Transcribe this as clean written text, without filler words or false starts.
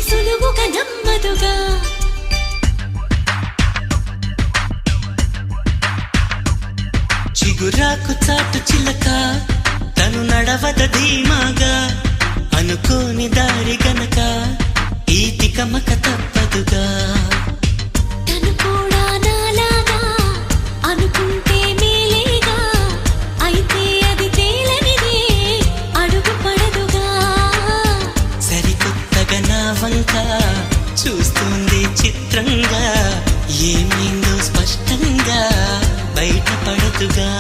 సులువుగా నమ్మదుగా. చిగురాకు చాటు చిలక తను నడవద ధీమాగా, అనుకోని దారి గనక ఈ తికమక తప్పదుగా. తను కూడా నాలాగా అనుకుంటే మేలేగా, అయితే అది తేలనిదే అడుగు పడదుగా. సరికొత్తగా నా వంక చూస్తుంది చిత్రంగా, ఏమైందో స్పష్టంగా బయటపడదుగా.